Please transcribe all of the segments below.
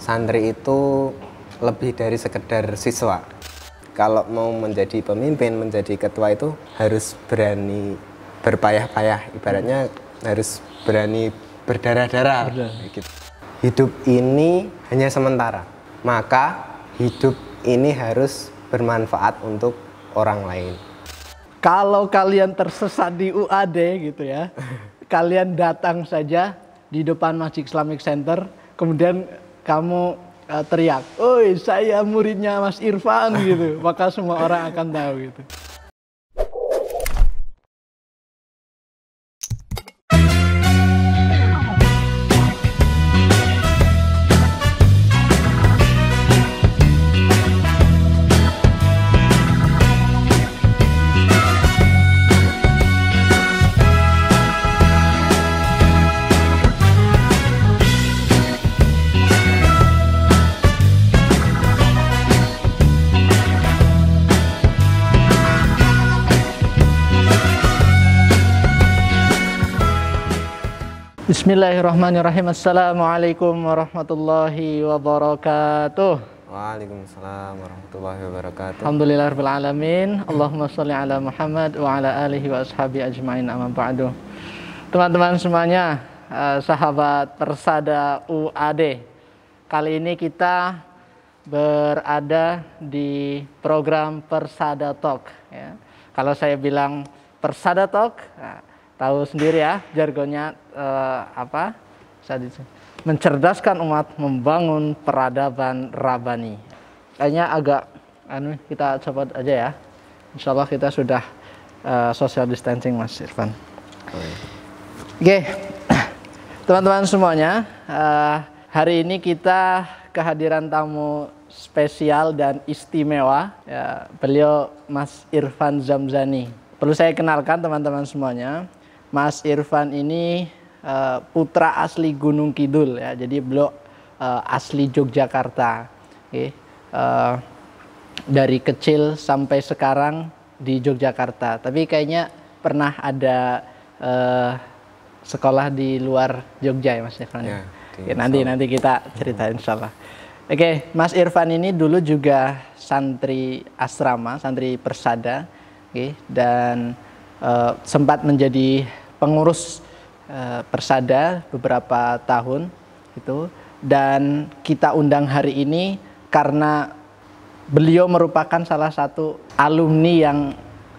santri itu lebih dari sekedar siswa. Kalau mau menjadi pemimpin, menjadi ketua itu harus berani berpayah-payah, ibaratnya harus berani berdarah-darah. Gitu. Hidup ini hanya sementara, maka hidup ini harus bermanfaat untuk orang lain. Kalau kalian tersesat di UAD gitu ya, kalian datang saja di depan Masjid Islamic Center, kemudian kamu teriak, "Oi, saya muridnya Mas Irfan," gitu, maka semua orang akan tahu gitu. Bismillahirrahmanirrahim. Assalamualaikum warahmatullahi wabarakatuh. Waalaikumsalam warahmatullahi wabarakatuh. Alhamdulillahirabbil alamin. Allahumma sholli ala Muhammad wa ala alihi wa ashabi ajmain, amma ba'du. Teman-teman semuanya, sahabat Persada UAD. Kali ini kita berada di program Persada Talk ya. Kalau saya bilang Persada Talk, tahu sendiri ya jargonnya apa? Mencerdaskan umat, membangun peradaban rabani. Kayaknya agak kita coba aja ya. Insya Allah kita sudah social distancing, Mas Irfan. Oke, teman-teman semuanya, hari ini kita kehadiran tamu spesial dan istimewa. Ya, beliau Mas Irfan Zamzani. Perlu saya kenalkan teman-teman semuanya. Mas Irfan ini putra asli Gunung Kidul ya, jadi beliau asli Yogyakarta. Okay. Dari kecil sampai sekarang di Yogyakarta, tapi kayaknya pernah ada sekolah di luar Jogja ya Mas Irfan. Ya, okay, nanti kita cerita insyaallah. Oke, Mas Irfan ini dulu juga santri asrama, santri Persada, okay, dan sempat menjadi pengurus Persada beberapa tahun gitu, dan kita undang hari ini karena beliau merupakan salah satu alumni yang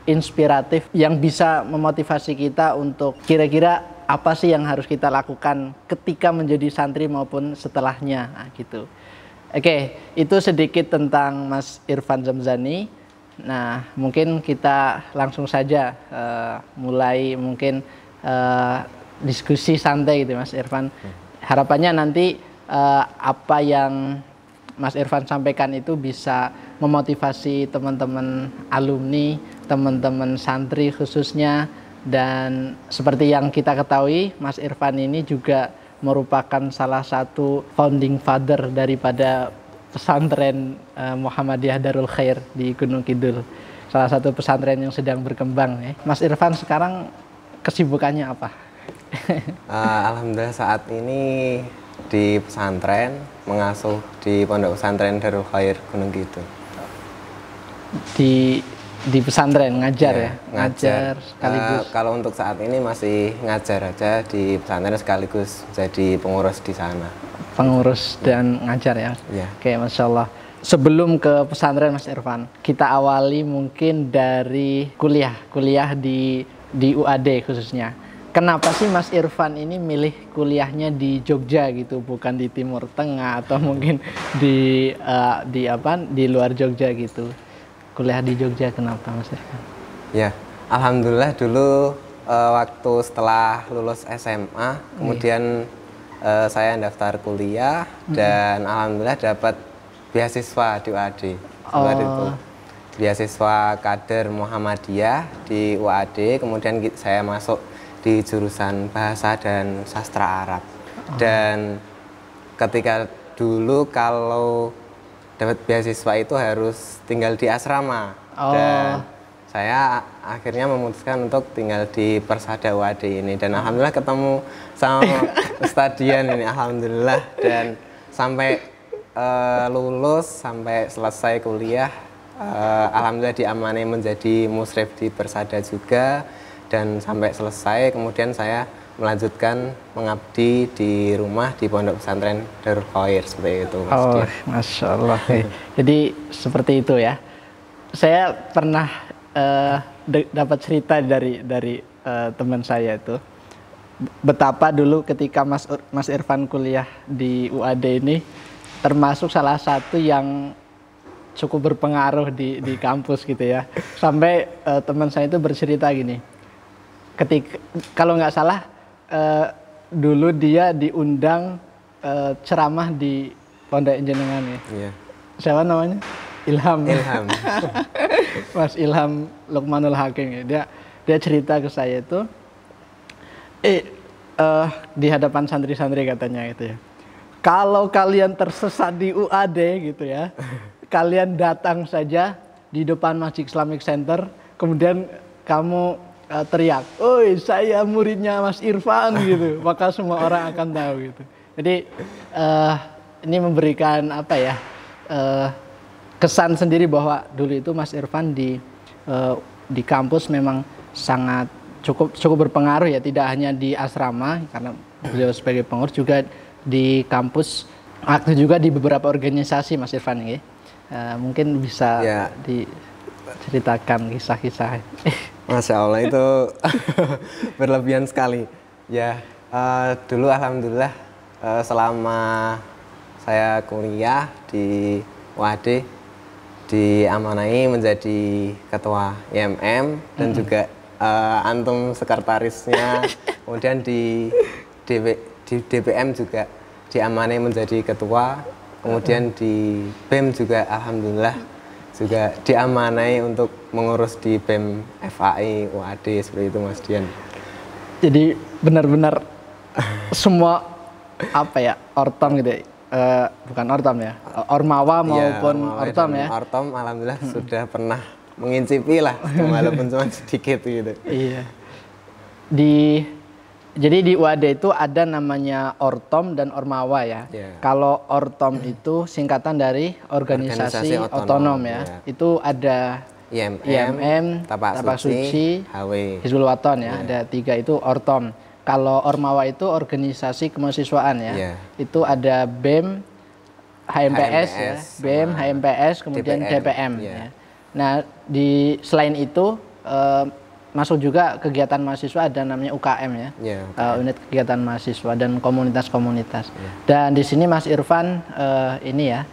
inspiratif yang bisa memotivasi kita untuk kira-kira apa sih yang harus kita lakukan ketika menjadi santri maupun setelahnya gitu. Oke, itu sedikit tentang Mas Irfan Zamzani. Nah, mungkin kita langsung saja mulai mungkin diskusi santai gitu Mas Irfan. Harapannya nanti apa yang Mas Irfan sampaikan itu bisa memotivasi teman-teman alumni, teman-teman santri khususnya, dan seperti yang kita ketahui Mas Irfan ini juga merupakan salah satu founding father daripada pesantren Muhammadiyah Darul Khair di Gunung Kidul, salah satu pesantren yang sedang berkembang ya. Mas Irfan sekarang kesibukannya apa? Alhamdulillah saat ini di pesantren, mengasuh di pondok pesantren Darul Khair Gunung Kidul. Di pesantren ngajar ya? Ngajar sekaligus. Kalau untuk saat ini masih ngajar aja di pesantren sekaligus jadi pengurus di sana. Pengurus dan ngajar ya. Oke, Masya Allah. Sebelum ke pesantren Mas Irfan, kita awali mungkin dari kuliah di UAD khususnya. Kenapa sih Mas Irfan ini milih kuliahnya di Jogja gitu, bukan di Timur Tengah atau mungkin di luar Jogja gitu? Kuliah di Jogja kenapa Mas Irfan? Ya, alhamdulillah dulu waktu setelah lulus SMA, kemudian saya daftar kuliah dan alhamdulillah dapat beasiswa di UAD. Itu beasiswa kader Muhammadiyah di UAD, kemudian saya masuk di jurusan bahasa dan sastra Arab. Dan ketika dulu kalau dapat beasiswa itu harus tinggal di asrama. Dan saya akhirnya memutuskan untuk tinggal di Persada UAD ini, dan alhamdulillah ketemu sama Ustadz Dian ini, alhamdulillah, dan sampai lulus sampai selesai kuliah, alhamdulillah diamani menjadi musrif di Persada juga, dan sampai selesai kemudian saya melanjutkan mengabdi di rumah di Pondok Pesantren Darul Khair seperti itu, Mas. Oh, Masya Allah. Jadi seperti itu ya. Saya pernah dapat cerita dari teman saya itu, betapa dulu ketika Mas Irfan kuliah di UAD ini termasuk salah satu yang cukup berpengaruh di kampus gitu ya. Sampai teman saya itu bercerita gini, ketika kalau nggak salah dulu dia diundang ceramah di Pondok Jenengan ya. Iya. Siapa namanya? Ilham. Ilham. Mas Ilham Lukmanul Hakim ya. Dia cerita ke saya itu, di hadapan santri-santri katanya gitu ya. Kalau kalian tersesat di UAD gitu ya, kalian datang saja di depan Masjid Islamic Center, kemudian kamu teriak, "Oi, saya muridnya Mas Irfan," gitu. Maka semua orang akan tahu gitu. Jadi ini memberikan apa ya? Kesan sendiri bahwa dulu itu Mas Irfan di kampus memang sangat cukup berpengaruh ya, tidak hanya di asrama karena beliau sebagai pengurus, juga di kampus, aktif juga di beberapa organisasi Mas Irfan ya. Mungkin bisa diceritakan kisah-kisah. Masya Allah, itu berlebihan sekali. Ya, dulu alhamdulillah selama saya kuliah di UAD diamanai menjadi ketua IMM dan juga antum sekretarisnya. Kemudian di DPM juga diamanai menjadi ketua. Kemudian di BEM juga alhamdulillah juga diamanai untuk mengurus di BEM FAI UAD seperti itu, Mas Dian. Jadi benar-benar semua apa ya, ortom gitu ya. Bukan ortom ya, ormawa maupun ortom ya. Ortom alhamdulillah sudah pernah mengincipi lah, walaupun cuma sedikit gitu. Iya. Jadi di UAD itu ada namanya ortom dan ormawa ya. Kalau ortom itu singkatan dari organisasi otonom ya. Itu ada IMM, Tapak Suci, Hizbul Waton ya. Ada 3 itu ortom. Kalau ormawa itu organisasi kemahasiswaan ya. Itu ada BEM, HMPS ya, BEM, HMPS, kemudian DPM ya. Nah, selain itu masuk juga kegiatan mahasiswa, ada namanya UKM ya. Unit kegiatan mahasiswa dan komunitas-komunitas. Dan di sini Mas Irfan ini ya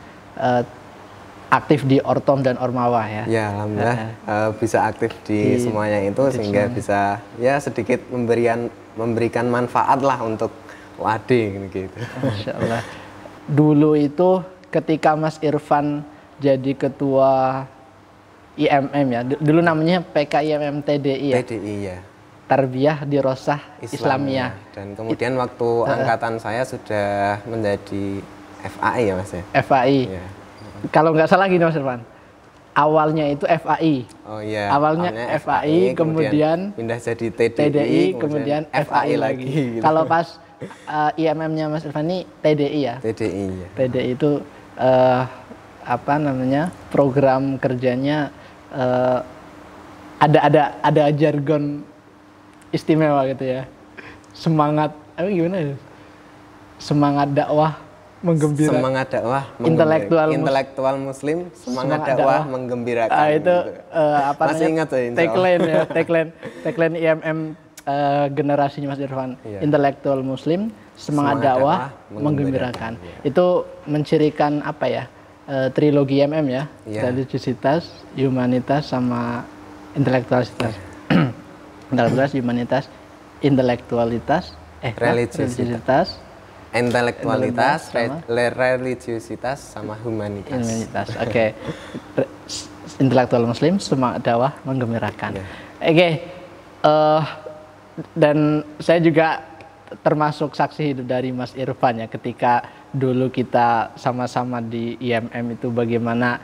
aktif di ortom dan ormawa ya. Ya, alhamdulillah bisa aktif di semuanya itu sehingga bisa ya sedikit memberikan manfaat lah untuk UAD gitu. Masya Allah. Dulu itu ketika Mas Irfan jadi ketua IMM ya, dulu namanya PKIMM TDI ya. TDI ya. Tarbiyah Dirosah Islamiyah. Dan kemudian waktu angkatan saya sudah menjadi FAI ya Mas ya. FAI. Ya. Kalau nggak salah gini Mas Irfan, awalnya itu FAI. Oh iya. Awalnya FAI, kemudian pindah jadi TDI, kemudian FAI lagi. Gitu. Kalau pas IMM-nya Mas Irfan ini TDI ya. TDI ya. TDI itu apa namanya, program kerjanya ada jargon istimewa gitu ya. Semangat gimana ya? Semangat dakwah menggembirakan. Semangat dakwah intelektual muslim, semangat dakwah menggembirakan. Itu apa masih namanya? Ingat ya, tagline ya, tagline IMM generasinya Mas Irfan. Intelektual muslim, semangat dakwah menggembirakan. Itu mencirikan apa ya? Trilogi IMM ya. Religiositas, humanitas sama intelektualitas. Intelektualitas, humanitas, intelektualitas, religiositas, intelektualitas, religiositas sama humanitas. Oke. Intelektual muslim, semangat dakwah menggembirakan. Oke. Dan saya juga termasuk saksi hidup dari Mas Irfan ya, ketika dulu kita sama-sama di IMM itu bagaimana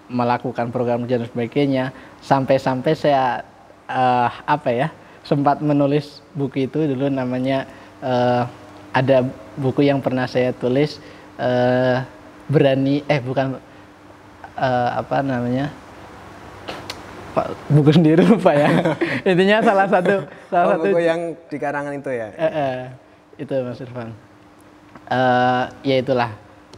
melakukan program kerja dan sebagainya, sampai saya apa ya, sempat menulis buku itu dulu namanya ada buku yang pernah saya tulis berani bukan apa namanya, Pak, buku sendiri lupa ya. Intinya salah satu buku yang di karangan itu ya. Itu Mas Irfan. Ya itulah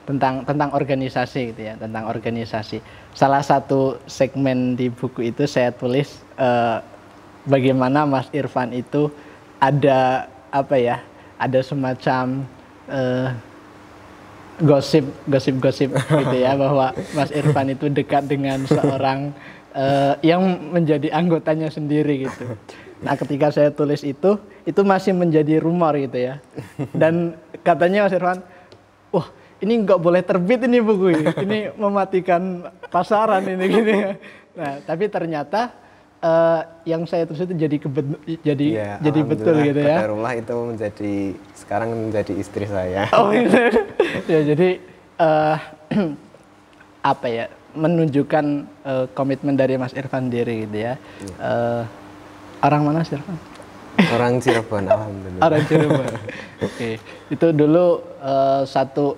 tentang organisasi gitu ya, tentang organisasi. Salah satu segmen di buku itu saya tulis bagaimana Mas Irfan itu ada apa ya, ada semacam gosip gitu ya, bahwa Mas Irfan itu dekat dengan seorang yang menjadi anggotanya sendiri gitu. Nah, ketika saya tulis itu masih menjadi rumor gitu ya. Dan katanya Mas Irfan, wah ini nggak boleh terbit ini buku ini mematikan pasaran ini gini. Nah, tapi ternyata yang saya tulis itu jadi betul gitu ya. Qadarullah itu sekarang menjadi istri saya. Oh gitu. Ya jadi apa ya, menunjukkan komitmen dari Mas Irfan sendiri gitu ya. Orang mana Mas Irfan? Orang Cirebon, alhamdulillah. Orang Cirebon. Oke. Itu dulu satu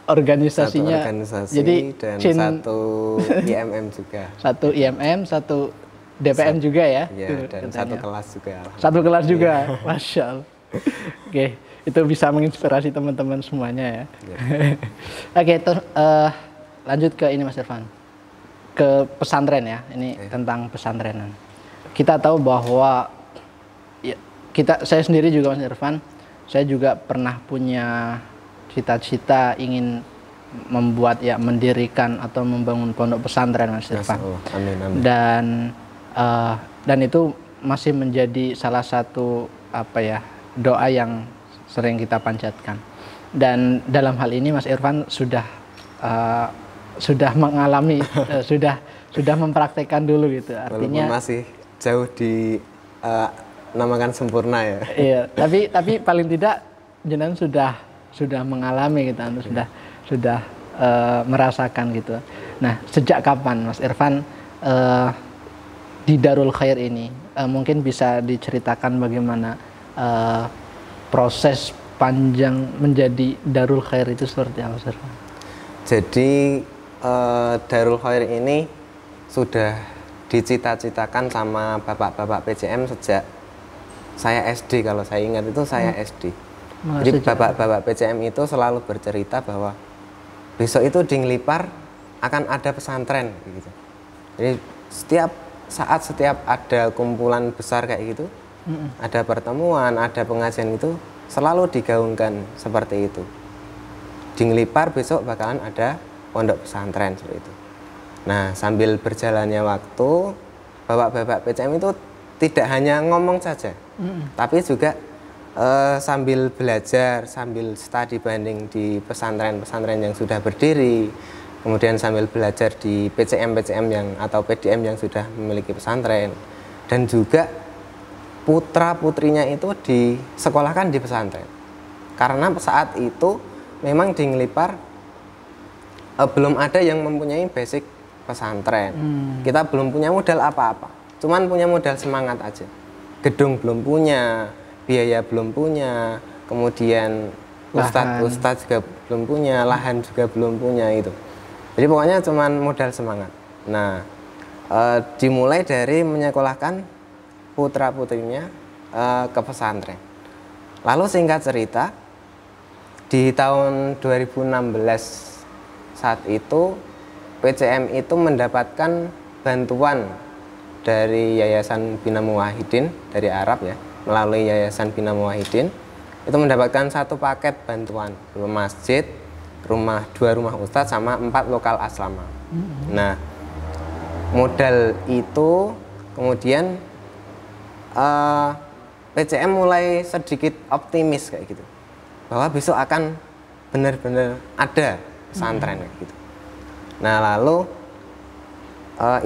organisasinya. Jadi dan satu IMM juga. Satu IMM, satu DPM juga ya. Iya, dan satu kelas juga. Satu kelas juga, Masya Allah. Oke, itu bisa menginspirasi teman-teman semuanya ya. Oke, lanjut ke ini Mas Irfan. Ke pesantren ya, ini tentang pesantrenan. Kita tahu bahwa ya, saya sendiri juga Mas Irfan, saya juga pernah punya cita-cita ingin mendirikan atau membangun pondok pesantren Mas Irfan. Amin, amin. Dan itu masih menjadi salah satu doa yang sering kita panjatkan. Dan dalam hal ini Mas Irfan sudah mengalami, sudah mempraktekkan dulu gitu. Artinya walaupun masih jauh di namakan sempurna ya. Iya, tapi paling tidak jenengan sudah mengalami gitu, sudah merasakan gitu. Nah, sejak kapan Mas Irfan di Darul Khair ini? Mungkin bisa diceritakan bagaimana proses panjang menjadi Darul Khair itu seperti apa, Mas Irfan? Jadi Darul Khair ini sudah dicita-citakan sama bapak-bapak PCM sejak saya SD. Kalau saya ingat itu saya SD. Jadi bapak-bapak PCM itu selalu bercerita bahwa besok itu di Ngelipar akan ada pesantren gitu. Jadi setiap ada kumpulan besar kayak gitu, ada pertemuan, ada pengajian, itu selalu digaungkan seperti itu. Di Ngelipar besok bakalan ada pondok pesantren seperti itu. Nah, sambil berjalannya waktu, bapak-bapak PCM itu tidak hanya ngomong saja, tapi juga sambil belajar, sambil studi banding di pesantren-pesantren yang sudah berdiri, kemudian sambil belajar di PCM-PCM atau PDM yang sudah memiliki pesantren, dan juga putra-putrinya itu disekolahkan di pesantren. Karena saat itu memang di Ngelipar belum ada yang mempunyai basic pesantren. Kita belum punya modal apa-apa, cuman punya modal semangat aja. Gedung belum punya, biaya belum punya, kemudian ustadz juga belum punya, lahan juga belum punya itu. Jadi pokoknya cuman modal semangat. Nah, dimulai dari menyekolahkan putra-putrinya ke pesantren. Lalu singkat cerita, di tahun 2016 saat itu PCM itu mendapatkan bantuan dari Yayasan Bina Muwahhidin dari Arab ya, melalui Yayasan Bina Muwahhidin itu mendapatkan satu paket bantuan berupa masjid, dua rumah ustadz sama 4 lokal asrama. Nah, modal itu kemudian PCM mulai sedikit optimis kayak gitu, bahwa besok akan benar-benar ada pesantren kayak gitu. Nah, lalu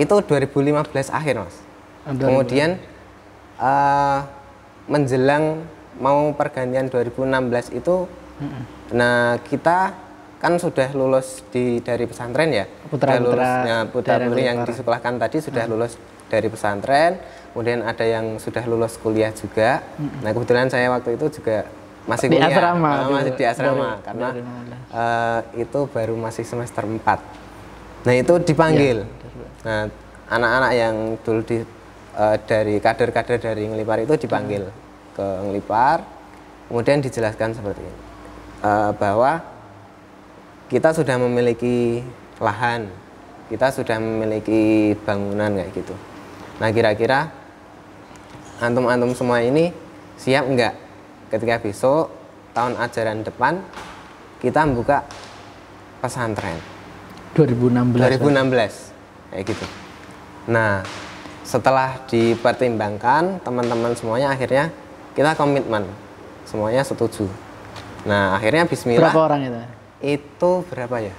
itu 2015 akhir Mas. Kemudian menjelang mau pergantian 2016 itu, nah kita kan sudah lulus dari pesantren ya, putra-putri yang disekolahkan tadi sudah lulus dari pesantren, kemudian ada yang sudah lulus kuliah juga. Nah, kebetulan saya waktu itu juga masih di kuliah, asrama, masih di asrama karena itu baru masih semester 4. Nah itu dipanggil. Nah anak-anak yang dulu dari kader-kader dari Ngelipar itu dipanggil ke Ngelipar, kemudian dijelaskan seperti ini, bahwa kita sudah memiliki lahan, kita sudah memiliki bangunan kayak gitu. Nah kira-kira antum-antum semua ini siap enggak ketika besok tahun ajaran depan kita membuka pesantren 2016 kayak gitu. Nah setelah dipertimbangkan teman-teman semuanya akhirnya kita komitmen, semuanya setuju. Nah akhirnya bismillah. Berapa orang itu? Itu berapa ya?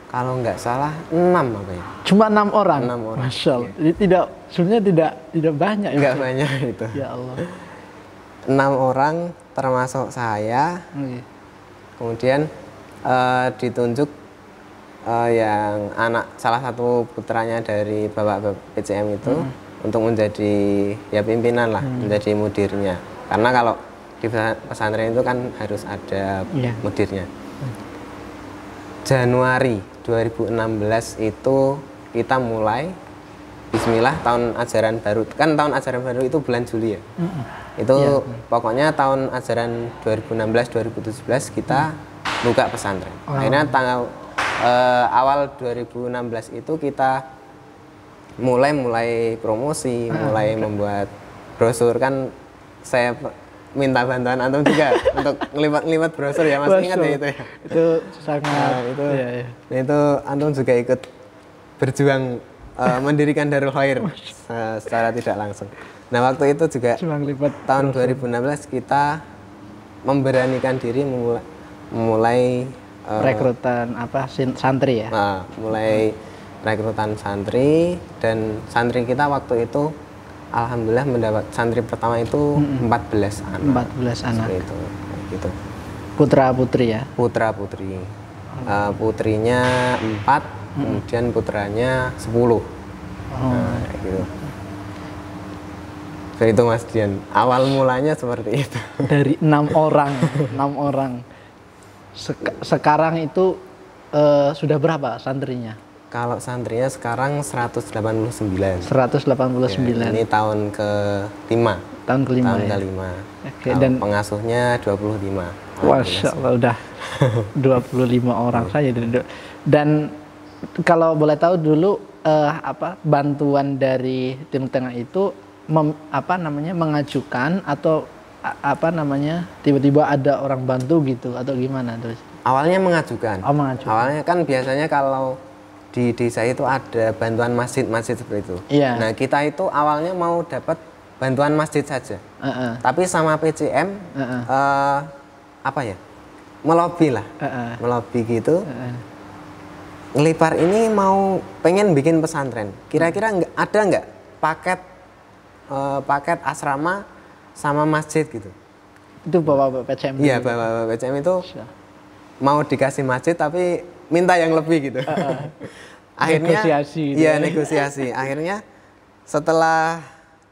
Kalau nggak salah 6 apa ya? Cuma 6 orang. 6 orang. Masya Allah. Jadi sebenarnya tidak banyak. Nggak banyak itu. Ya Allah. 6 orang termasuk saya. Kemudian ditunjuk yang salah satu putranya dari Bapak PCM itu untuk menjadi ya pimpinan lah, menjadi mudirnya. Karena kalau di pesantren itu kan harus ada mudirnya. Januari 2016 itu kita mulai bismillah tahun ajaran baru. Kan tahun ajaran baru itu bulan Juli ya. Itu pokoknya tahun ajaran 2016-2017 kita buka pesantren. Akhirnya awal 2016 itu kita mulai promosi, mulai membuat brosur. Kan saya minta bantuan antum juga untuk ngelipat brosur ya, Mas. Ingat ya itu ya. Itu sangat itu antum juga ikut berjuang mendirikan Darul Khair secara tidak langsung. Nah, waktu itu juga tahun 2016 kita memberanikan diri memulai rekrutan santri ya. Nah, mulai rekrutan santri, dan santri kita waktu itu alhamdulillah mendapat santri pertama itu 14 anak. 14 anak. Itu, gitu. Putra putri ya? Putra putri. Putrinya 4, kemudian putranya 10. Nah, kayak gitu. Jadi itu Mas Dian, awal mulanya seperti itu. Dari 6 orang, 6 orang. Sekarang itu sudah berapa santrinya? Kalau santrinya sekarang 189. 189. Ini tahun ke-5. Tahun ke-5 Tahun ya? ke-5. Oke, dan pengasuhnya 25. Masya Allah, udah 25 orang saja. Dan kalau boleh tahu dulu bantuan dari Tim Tengah itu mengajukan atau tiba-tiba ada orang bantu gitu atau gimana terus? Awalnya mengajukan. Oh, mengajukan. Awalnya kan biasanya kalau di desa itu ada bantuan masjid seperti itu. Iya. Nah kita itu awalnya mau dapat bantuan masjid saja. Tapi sama PCM melobi lah, melobi gitu. Ngelipar ini pengen bikin pesantren. Kira-kira ada nggak paket asrama sama masjid gitu? Itu Bapak PCM. Iya, Bapak PCM itu mau dikasih masjid tapi minta yang lebih gitu. Akhirnya negosiasi. Iya, negosiasi. Akhirnya setelah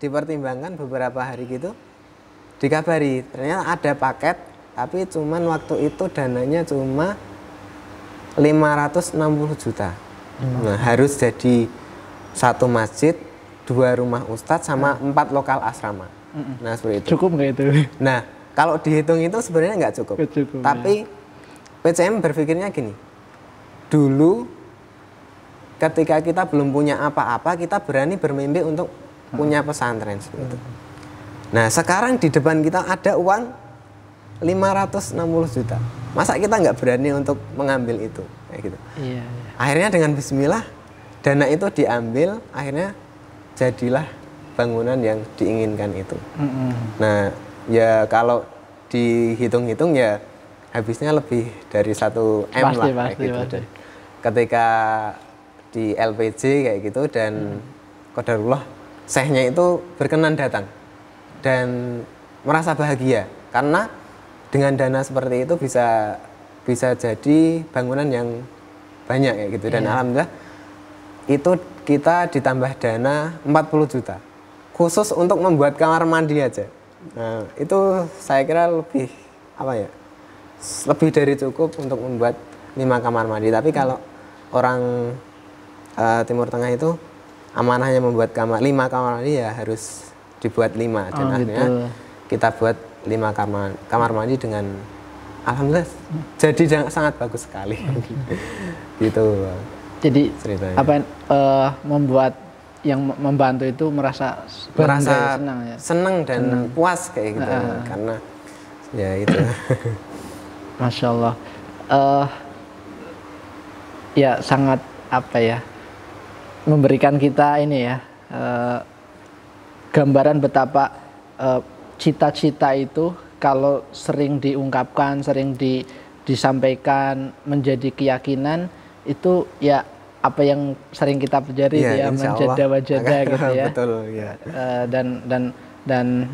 dipertimbangkan beberapa hari gitu, dikabari ternyata ada paket, tapi cuman waktu itu dananya cuma 560 juta. Nah, harus jadi 1 masjid, 2 rumah ustadz sama 4 lokal asrama. Nah, seperti itu. Cukup nggak itu? Nah, kalau dihitung itu sebenarnya nggak cukup. Tapi PCM berpikirnya gini, dulu ketika kita belum punya apa-apa, kita berani bermimpi untuk punya pesantren seperti itu. Nah, sekarang di depan kita ada uang 560 juta. Masa kita nggak berani untuk mengambil itu, kayak gitu. Iya. Akhirnya dengan bismillah, dana itu diambil, akhirnya jadilah bangunan yang diinginkan itu. Nah, ya kalau dihitung-hitung ya habisnya lebih dari 1 M lah, kayak gitu. Ketika di LPJ kayak gitu, dan qadarullah syekhnya itu berkenan datang dan merasa bahagia karena dengan dana seperti itu bisa jadi bangunan yang banyak kayak gitu. Dan alhamdulillah itu kita ditambah dana 40 juta khusus untuk membuat kamar mandi aja. Nah, itu saya kira lebih apa ya, lebih dari cukup untuk membuat 5 kamar mandi. Tapi kalau orang Timur Tengah itu amanahnya membuat 5 kamar mandi, ya harus dibuat 5, dan akhirnya gitu. kita buat 5 kamar mandi dengan alhamdulillah jadi sangat bagus sekali. Gitu. Jadi ceritanya. apa membuat yang membantu itu merasa senang, ya? Senang dan puas kayak gitu, karena ya itu. Masya Allah. Ya sangat apa ya, memberikan kita ini ya, gambaran betapa cita-cita itu kalau sering diungkapkan, sering disampaikan menjadi keyakinan, itu ya apa yang sering kita pelajari ya, menjada-wajada gitu ya. Betul, ya. Dan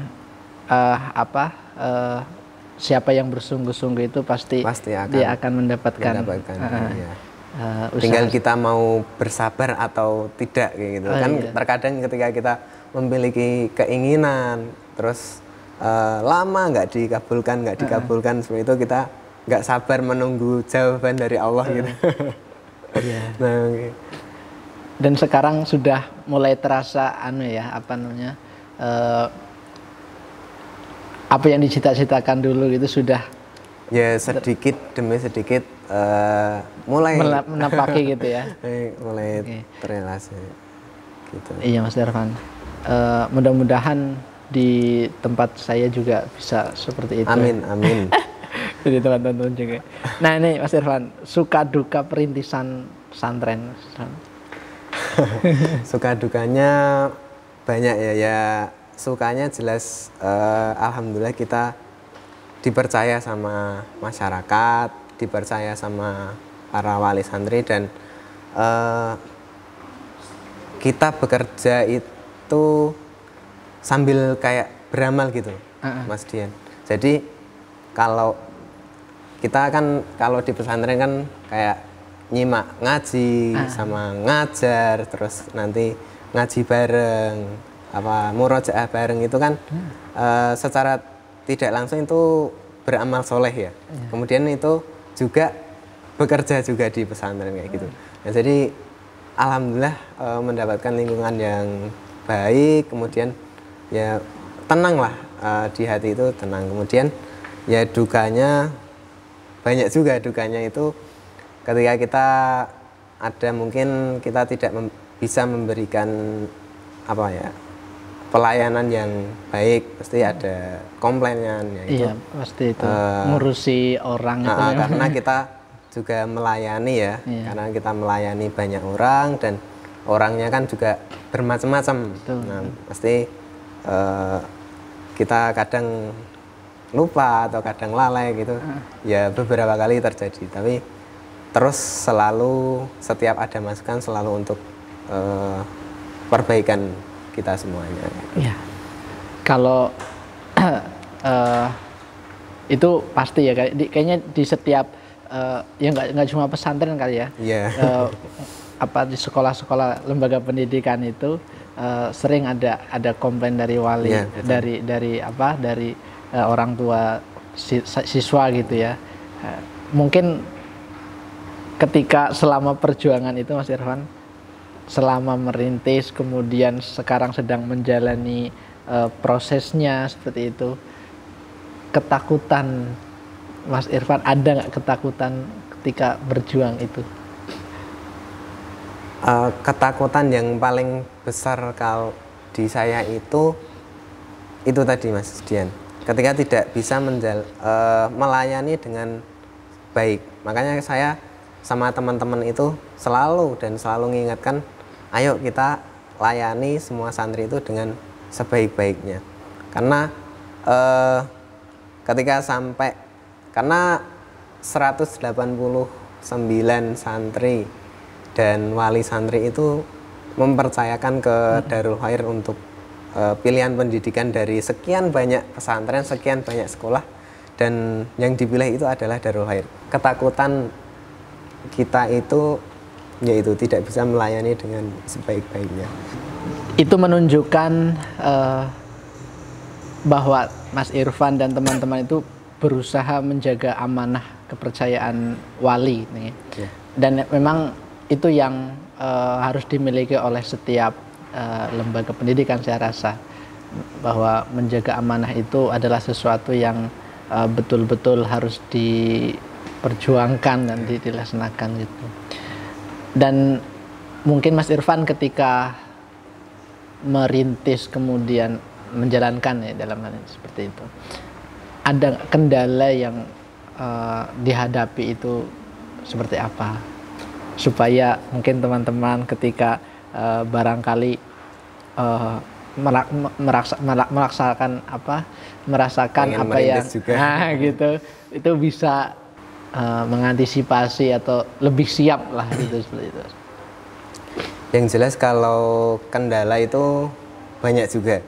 siapa yang bersungguh-sungguh itu pasti dia akan mendapatkan ya. Tinggal kita mau bersabar atau tidak kayak gitu. Kan iya. Terkadang ketika kita memiliki keinginan terus lama nggak dikabulkan seperti itu, kita nggak sabar menunggu jawaban dari Allah gitu. Yeah. Nah, okay. Dan sekarang sudah mulai terasa apa yang dicita-citakan dulu gitu sudah ya sedikit demi sedikit mulai menapaki gitu ya. Mulai terrealisasi gitu. Iya Mas Irfan. Mudah-mudahan di tempat saya juga bisa seperti itu. Amin, amin. Jadi teman-teman juga. Nah ini Mas Irfan, suka duka perintisan pesantren. Suka dukanya banyak ya. Sukanya jelas alhamdulillah kita dipercaya sama masyarakat, dipercaya sama para wali santri, dan kita bekerja itu sambil kayak beramal gitu, Mas Dian. Jadi kalau kita kan kalau di pesantren kan kayak nyimak ngaji sama ngajar, terus nanti ngaji bareng, murojaah bareng, itu kan secara tidak langsung itu beramal soleh ya. Kemudian itu juga bekerja juga di pesantren kayak gitu. Nah, jadi alhamdulillah mendapatkan lingkungan yang baik, kemudian ya tenang lah, di hati itu tenang. Kemudian ya dukanya banyak juga. Dukanya itu ketika kita ada mungkin kita tidak bisa memberikan pelayanan yang baik, pasti ada komplainnya ya itu. Iya, pasti itu ngurusi orang itu. Karena kita juga melayani ya, karena kita melayani banyak orang dan orangnya kan juga bermacam-macam. Nah, pasti kita kadang lupa atau kadang lalai gitu. Ya beberapa kali terjadi, tapi terus selalu setiap ada masukan selalu untuk perbaikan kita semuanya. Iya. Kalau itu pasti ya, kayaknya di setiap ya nggak cuma pesantren kali ya. Yeah. Di sekolah-sekolah lembaga pendidikan itu sering ada komplain dari wali, dari orang tua siswa gitu ya. Mungkin ketika selama perjuangan itu Mas Irfan, selama merintis kemudian sekarang sedang menjalani prosesnya seperti itu, ketakutan Mas Irfan, ada nggak ketakutan ketika berjuang itu? Ketakutan yang paling besar kalau di saya itu tadi Mas Dian, ketika tidak bisa melayani dengan baik. Makanya saya sama teman-teman itu selalu mengingatkan, ayo kita layani semua santri itu dengan sebaik-baiknya. Karena ketika karena 189 santri dan wali santri itu mempercayakan ke Darul Khair untuk pilihan pendidikan dari sekian banyak pesantren, sekian banyak sekolah, dan yang dipilih itu adalah Darul Khair. Ketakutan kita itu yaitu tidak bisa melayani dengan sebaik-baiknya. Itu menunjukkan bahwa Mas Irfan dan teman-teman itu berusaha menjaga amanah kepercayaan wali nih. Ya. Dan memang itu yang harus dimiliki oleh setiap lembaga pendidikan, saya rasa, bahwa menjaga amanah itu adalah sesuatu yang betul-betul harus diperjuangkan dan dilaksanakan gitu. Dan mungkin Mas Irfan ketika merintis kemudian menjalankan ya dalam hal seperti itu, ada kendala yang dihadapi itu seperti apa, supaya mungkin teman-teman ketika barangkali merasakan apa yang gitu, itu bisa mengantisipasi atau lebih siap lah gitu seperti itu. Yang jelas kalau kendala itu banyak juga,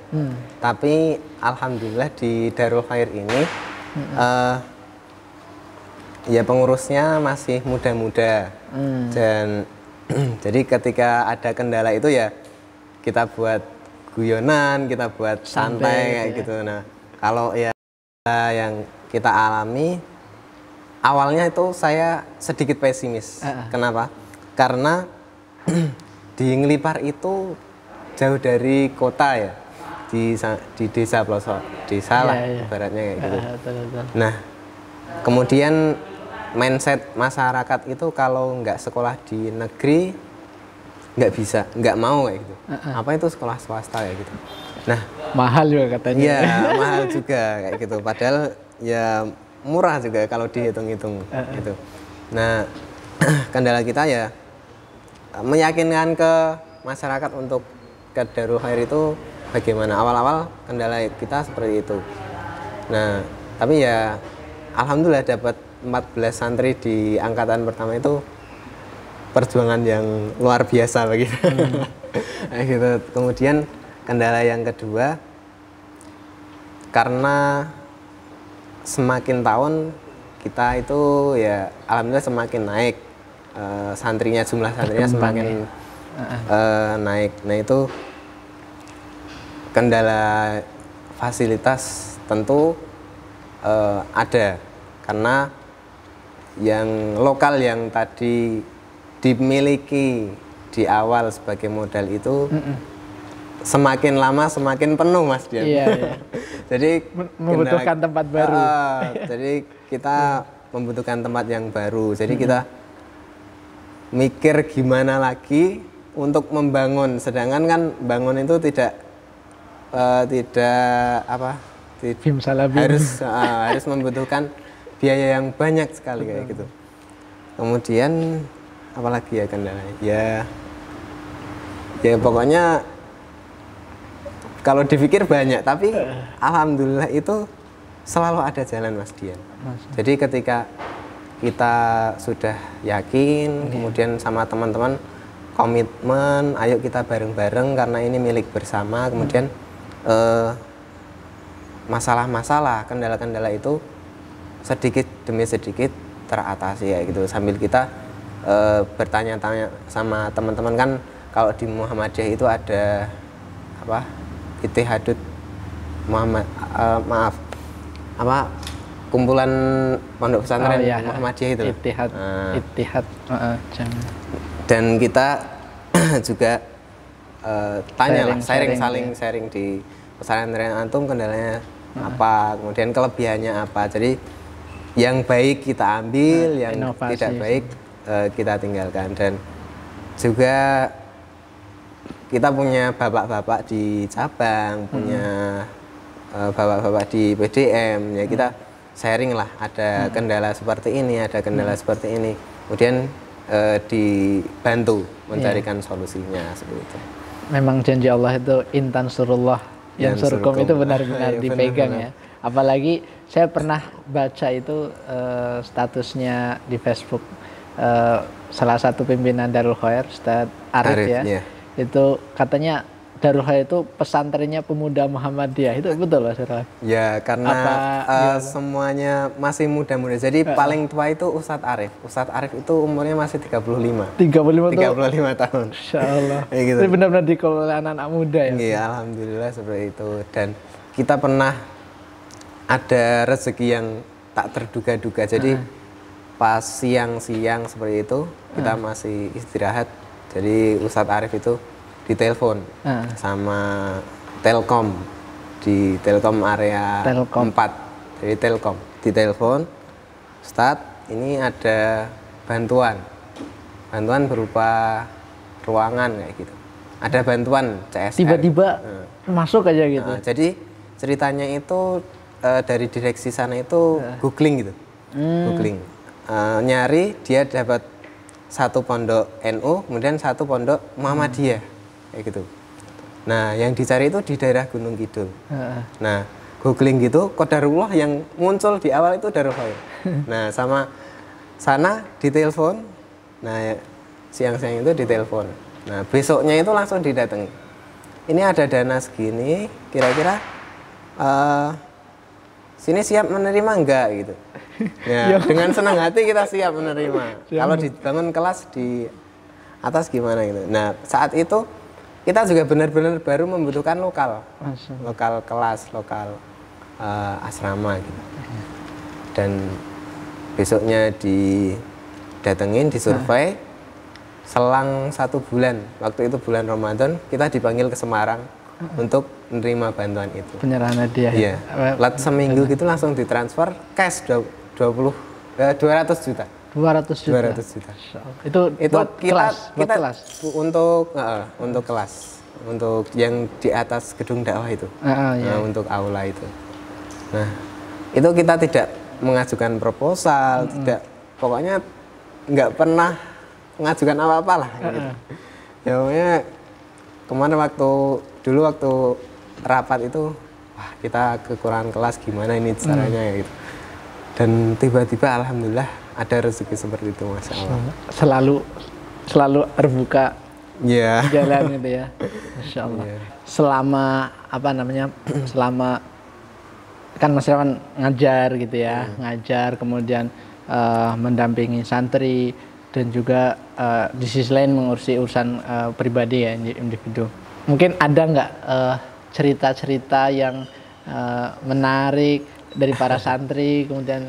tapi alhamdulillah di Darul Khair ini ya pengurusnya masih muda-muda, dan jadi ketika ada kendala itu ya kita buat guyonan, kita buat santai kayak gitu. Nah, kalau ya yang kita alami awalnya itu saya sedikit pesimis. Kenapa? Karena di Ngelipar itu jauh dari kota ya, di desa pelosok, desa lah ibaratnya kayak gitu. Nah, kemudian mindset masyarakat itu kalau nggak sekolah di negeri nggak bisa, nggak mau kayak gitu. Apa itu sekolah swasta kayak gitu. Nah, mahal juga katanya. Iya, mahal juga kayak gitu. Padahal ya murah juga kalau dihitung-hitung gitu. Nah, kendala kita ya meyakinkan ke masyarakat untuk ke Darul Khair itu bagaimana. Awal-awal kendala kita seperti itu. Nah, tapi ya alhamdulillah dapat 14 santri di angkatan pertama itu perjuangan yang luar biasa begitu. Gitu. Kemudian kendala yang kedua, karena semakin tahun kita itu ya alhamdulillah semakin naik santrinya, jumlah santrinya semakin naik. Nah itu kendala fasilitas tentu ada, karena yang lokal yang tadi dimiliki di awal sebagai modal itu semakin lama semakin penuh, Mas Dian. Iya. Jadi membutuhkan tempat baru. Jadi kita membutuhkan tempat yang baru. Jadi kita mikir gimana lagi untuk membangun. Sedangkan kan bangun itu tidak harus membutuhkan biaya yang banyak sekali kayak gitu. Kemudian apalagi ya kendalanya? Ya pokoknya kalau dipikir banyak, tapi alhamdulillah itu selalu ada jalan, Mas Dian. Jadi ketika kita sudah yakin, kemudian sama teman-teman komitmen, ayo kita bareng-bareng karena ini milik bersama. Kemudian masalah-masalah, kendala-kendala itu sedikit demi sedikit teratasi ya gitu. Sambil kita bertanya-tanya sama teman-teman, kan kalau di Muhammadiyah itu ada Ittihadut kumpulan pondok pesantren Muhammadiyah itu. Ittihad. Dan kita juga sharing di pesantren antum kendalanya apa, kemudian kelebihannya apa. Jadi yang baik kita ambil, yang inovasi, tidak baik kita tinggalkan. Dan juga kita punya bapak-bapak di cabang, punya bapak-bapak di PDM, ya kita sharing lah, ada kendala seperti ini, ada kendala seperti ini, kemudian dibantu mencarikan solusinya seperti itu. Memang janji Allah itu intan surullah yang surkum itu benar-benar dipegang ya. Apalagi saya pernah baca itu statusnya di Facebook salah satu pimpinan Darul Khair, Ustadz Arif ya. Yeah. Itu katanya Darul Khair itu pesantrennya pemuda Muhammadiyah. Itu betul Mas Irfan? Ya, karena semuanya masih muda-muda. Jadi paling tua itu Ustadz Arif. Ustadz Arif itu umurnya masih 35 tahun. Insyaallah. Gitu. Ini benar-benar dikelola anak muda ya. Iya, alhamdulillah seperti itu. Dan kita pernah ada rezeki yang tak terduga-duga. Jadi pas siang-siang seperti itu kita masih istirahat. Jadi Ustadz Arif itu ditelepon sama Telkom di Telkom area Telkom. 4. Jadi Telkom ditelepon, Ustadz ini ada bantuan berupa ruangan kayak gitu. Ada bantuan CSR. Tiba-tiba masuk aja gitu. Jadi ceritanya itu dari direksi sana itu googling gitu, googling, nyari dia dapat satu pondok NU, kemudian satu pondok Muhammadiyah kayak gitu. Nah yang dicari itu di daerah Gunung Kidul. Nah googling gitu, Qadarullah yang muncul di awal itu Darul Khair. Nah sama sana ditelepon, nah siang-siang itu ditelepon. Nah besoknya itu langsung didatangi. Ini ada dana segini, kira-kira sini siap menerima enggak gitu. Ya, dengan senang hati kita siap menerima. Kalau dibangun kelas di atas gimana gitu. Nah saat itu kita juga benar-benar baru membutuhkan lokal kelas, lokal asrama gitu. Dan besoknya didatengin, disurvei, selang 1 bulan, waktu itu bulan Ramadan, kita dipanggil ke Semarang untuk menerima bantuan itu. Penyerahan hadiah. Iya. Seminggu gitu langsung ditransfer cash 200 juta. 200 juta. 200 juta. Itu buat kita kelas. Untuk kelas, untuk yang di atas gedung dakwah itu. Iya. Untuk aula itu. Nah, itu kita tidak mengajukan proposal, tidak, pokoknya nggak pernah mengajukan apa-apa lah. Gitu. Ya pokoknya kemarin waktu rapat itu, wah kita kekurangan kelas gimana ini caranya gitu. Dan tiba-tiba alhamdulillah ada rezeki seperti itu, Masya Allah. Selalu terbuka jalan gitu ya, Masya Allah. Selama selama kan Mas Irfan ngajar gitu ya, ngajar kemudian mendampingi santri dan juga di sisi lain mengurusi urusan pribadi ya, individu. Mungkin ada nggak cerita-cerita yang menarik dari para santri, kemudian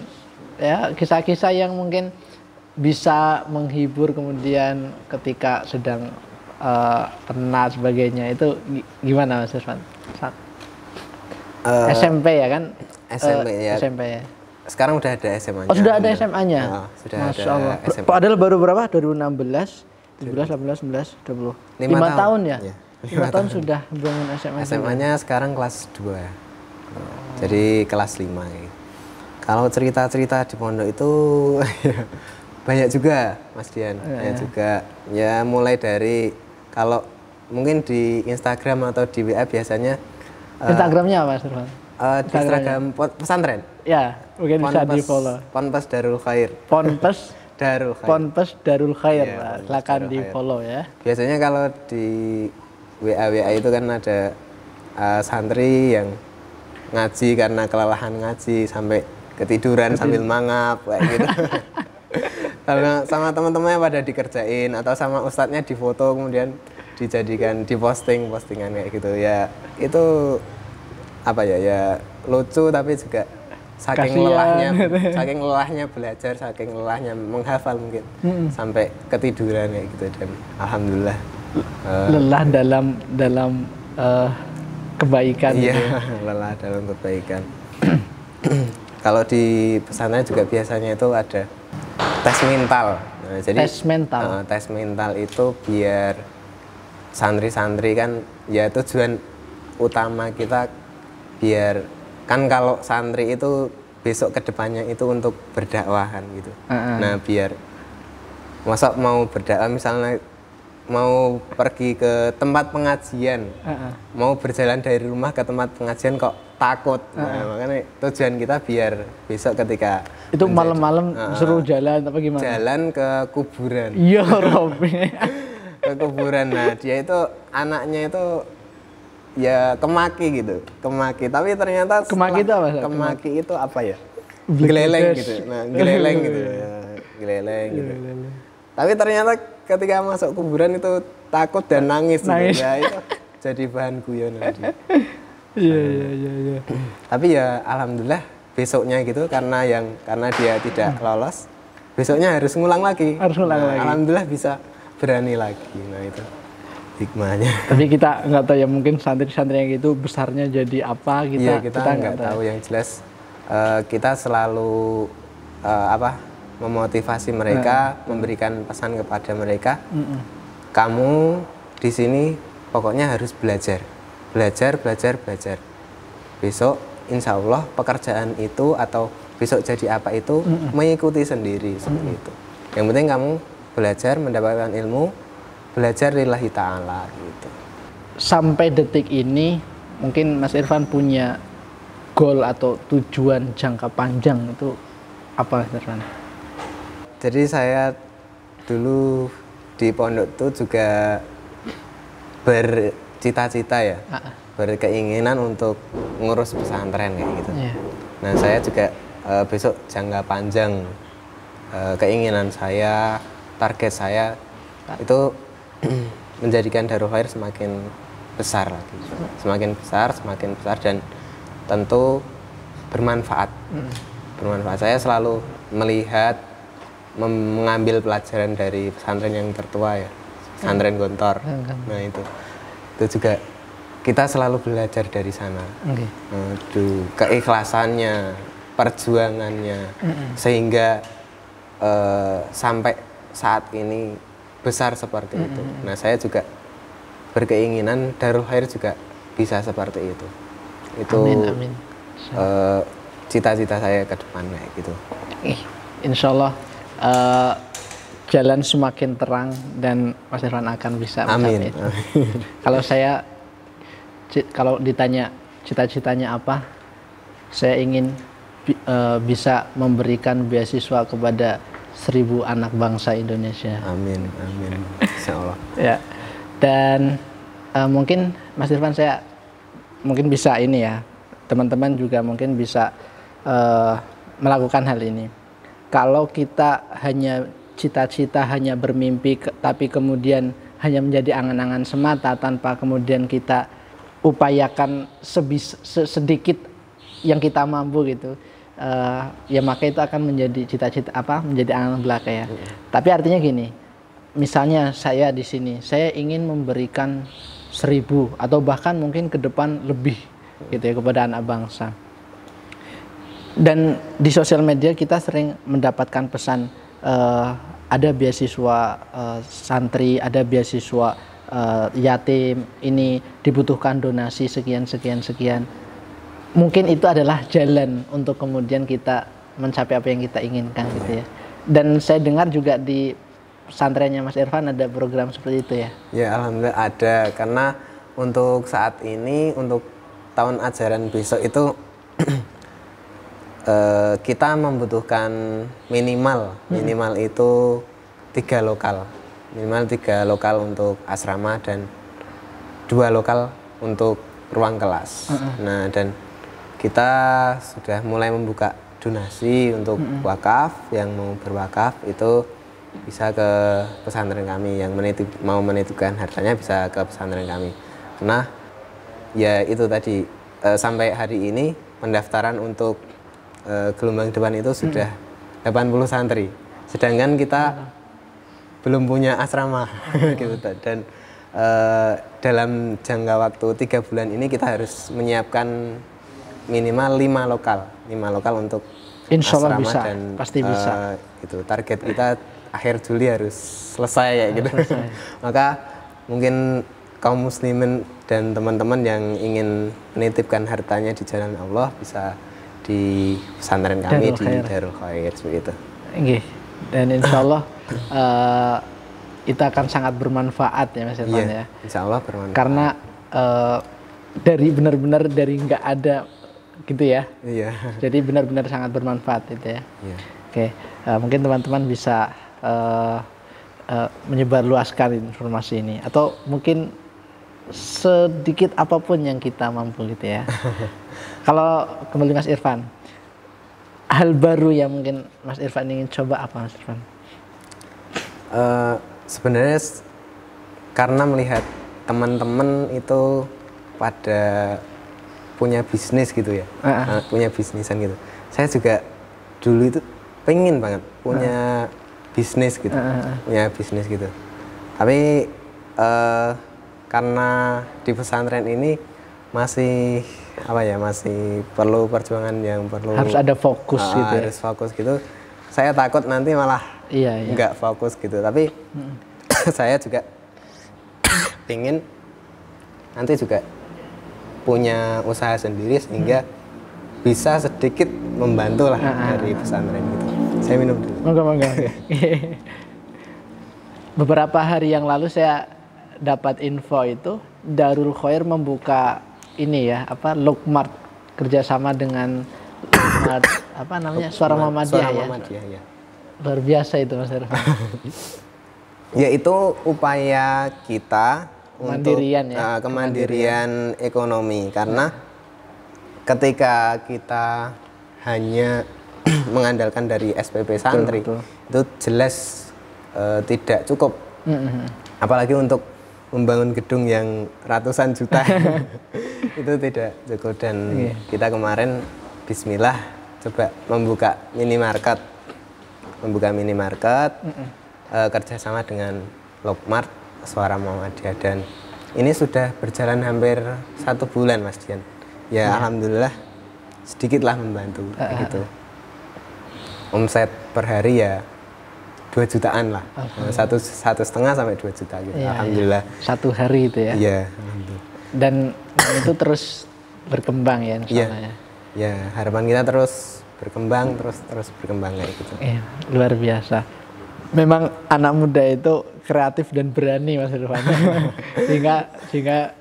ya kisah-kisah yang mungkin bisa menghibur kemudian ketika sedang penat sebagainya, itu gimana Mas Irfan? SMP ya kan? SMP ya. Sekarang udah ada SMA-nya. Oh, sudah ada SMA-nya? Sudah Masya ada Allah. SMA. Padahal baru berapa? 2016, 17, 18, 19, 20. 5 tahun ya? 5 tahun sudah bangun SMA. SMA-nya sekarang kelas 2. Jadi kelas 5 gitu. Kalau cerita-cerita di pondok itu banyak juga, Mas Dian. Banyak juga. Ya mulai dari, kalau mungkin di Instagram atau di WA biasanya Instagramnya apa, Mas Irfan? Instagram pesantren. Ya, mungkin bisa di-follow. Ponpes Darul Khair. Ponpes Darul Khair. Ponpes Darul Khair. Ya, silakan di-follow ya. Biasanya kalau di WA itu kan ada santri yang ngaji karena kelelahan ngaji sampai ketiduran sambil mangap kayak gitu. Sama teman-temannya pada dikerjain atau sama ustadznya difoto kemudian dijadikan postingan kayak gitu ya. Itu apa ya lucu tapi juga saking lelahnya belajar, saking lelahnya menghafal mungkin sampai ketiduran kayak gitu. Dan alhamdulillah lelah dalam kebaikan. Iya, gitu ya. Lelah dalam kebaikan. Kalau di pesantren juga biasanya itu ada tes mental. Nah, jadi tes mental itu biar santri-santri kan, ya tujuan utama kita biar kan kalau santri itu besok kedepannya itu untuk berdakwahan gitu. Nah biar masa mau berdakwah misalnya mau pergi ke tempat pengajian, mau berjalan dari rumah ke tempat pengajian kok takut. Nah, makanya tujuan kita biar besok ketika itu malam-malam suruh jalan apa gimana? Jalan ke kuburan. Iya, Robi. Ke kuburan. Nah, dia itu anaknya itu ya kemaki gitu. Kemaki, tapi ternyata kemaki itu apa? Kemaki itu apa ya? Geleleng gitu. Nah, geleleng gitu. Ya, geleleng gitu. Tapi ternyata ketika masuk kuburan itu takut dan nangis. Gitu. Ya itu jadi bahan guyon nanti. Iya. Tapi ya alhamdulillah besoknya gitu karena dia tidak lolos, besoknya harus ngulang lagi. Alhamdulillah bisa berani lagi. Nah itu hikmahnya. Tapi kita nggak tahu ya, mungkin santri-santri yang itu besarnya jadi apa kita nggak tahu. Yang jelas kita selalu memotivasi mereka, memberikan pesan kepada mereka. Kamu di sini pokoknya harus belajar. Besok insya Allah pekerjaan itu atau besok jadi apa itu mengikuti sendiri seperti itu. Yang penting kamu belajar, mendapatkan ilmu, belajar lillahi ta'ala gitu. Sampai detik ini mungkin Mas Irfan punya goal atau tujuan jangka panjang itu apa, Mas Irfan? Jadi saya dulu di pondok itu juga bercita-cita ya, berkeinginan untuk ngurus pesantren kayak gitu. Nah saya juga besok jangka panjang keinginan saya, target saya itu menjadikan Darul Khair semakin besar lagi, semakin besar dan tentu bermanfaat. Saya selalu melihat, mengambil pelajaran dari pesantren yang tertua ya, pesantren Gontor. Nah itu juga kita selalu belajar dari sana. Keikhlasannya, perjuangannya, sehingga sampai saat ini besar seperti itu. Nah saya juga berkeinginan Darul Khair juga bisa seperti itu. Itu amin. Cita-cita saya ke depan kayak gitu. Insya Allah jalan semakin terang dan Mas Irfan akan bisa mencapai itu. Kalau ditanya cita-citanya apa, saya ingin bisa memberikan beasiswa kepada 1000 anak bangsa Indonesia. Amin. Insya Allah. Ya. Dan mungkin Mas Irfan, saya mungkin bisa ini ya, teman-teman juga mungkin bisa melakukan hal ini. Kalau kita hanya cita-cita, hanya bermimpi, tapi kemudian hanya menjadi angan-angan semata tanpa kemudian kita upayakan sedikit yang kita mampu gitu, ya maka itu akan menjadi cita-cita menjadi angan belaka ya. Tapi artinya gini, misalnya saya di sini, saya ingin memberikan 1000 atau bahkan mungkin ke depan lebih gitu ya kepada anak bangsa. Dan di sosial media kita sering mendapatkan pesan ada beasiswa santri, ada beasiswa yatim, ini dibutuhkan donasi sekian. Mungkin itu adalah jalan untuk kemudian kita mencapai apa yang kita inginkan gitu ya. Dan saya dengar juga di pesantrennya Mas Irfan ada program seperti itu ya? Ya alhamdulillah ada, karena untuk saat ini, untuk tahun ajaran besok itu kita membutuhkan minimal itu 3 lokal, minimal 3 lokal untuk asrama dan 2 lokal untuk ruang kelas. Nah dan kita sudah mulai membuka donasi untuk wakaf, yang mau berwakaf itu bisa ke pesantren kami, yang mau menitipkan hartanya bisa ke pesantren kami. Karena ya itu tadi sampai hari ini pendaftaran untuk gelombang depan itu sudah 80 santri, sedangkan kita belum punya asrama gitu. Dan dalam jangka waktu 3 bulan ini kita harus menyiapkan minimal 5 lokal untuk Insya Allah asrama bisa, dan pasti bisa. Itu target kita akhir Juli harus selesai kayak gitu. Maka mungkin kaum muslimin dan teman-teman yang ingin menitipkan hartanya di jalan Allah bisa di pesantren kami di Darul Khair seperti itu. Dan insya Allah itu akan sangat bermanfaat ya Mas Irfan ya. Insya Allah bermanfaat. Karena dari benar-benar dari nggak ada gitu ya. Iya. Jadi benar-benar sangat bermanfaat itu ya. Iya. Mungkin teman-teman bisa menyebarluaskan informasi ini, atau mungkin sedikit apapun yang kita mampu gitu ya. Kalau kembali Mas Irfan, hal baru yang mungkin Mas Irfan ingin coba apa Mas Irfan? Sebenarnya karena melihat teman-teman itu pada punya bisnis gitu ya, punya bisnisan gitu. saya juga dulu itu pengen banget punya bisnis gitu, punya bisnis gitu. Tapi karena di pesantren ini masih masih perlu perjuangan yang perlu harus ada fokus gitu ya. Harus fokus gitu. Saya takut nanti malah nggak fokus gitu. Tapi saya juga pengen nanti juga punya usaha sendiri sehingga bisa sedikit membantu lah dari pesantren gitu. Saya minum dulu. Monggo. Beberapa hari yang lalu saya dapat info itu Darul Khair membuka ini ya, Lukmart, kerjasama dengan Lukmart, Suara Muhammadiyah ya. Luar biasa itu Mas Irfan. Ya itu upaya kita Kemandirian untuk kemandirian ekonomi, karena ketika kita hanya mengandalkan dari SPP santri itu jelas tidak cukup. Apalagi untuk membangun gedung yang ratusan juta itu tidak cukup. Dan kita kemarin bismillah coba membuka minimarket kerjasama dengan Lukmart Suara Muhammadiyah, dan ini sudah berjalan hampir 1 bulan Mas Dian. Ya alhamdulillah sedikitlah membantu gitu. Omset per hari ya 2 jutaan lah, 1,5 sampai 2 juta gitu. Alhamdulillah. Satu hari itu ya. Iya, alhamdulillah. Dan itu terus berkembang ya insyaallah ya. Ya, harapan kita terus berkembang, terus berkembang kayak gitu. Iya, luar biasa. Memang anak muda itu kreatif dan berani Mas Irfan. sehingga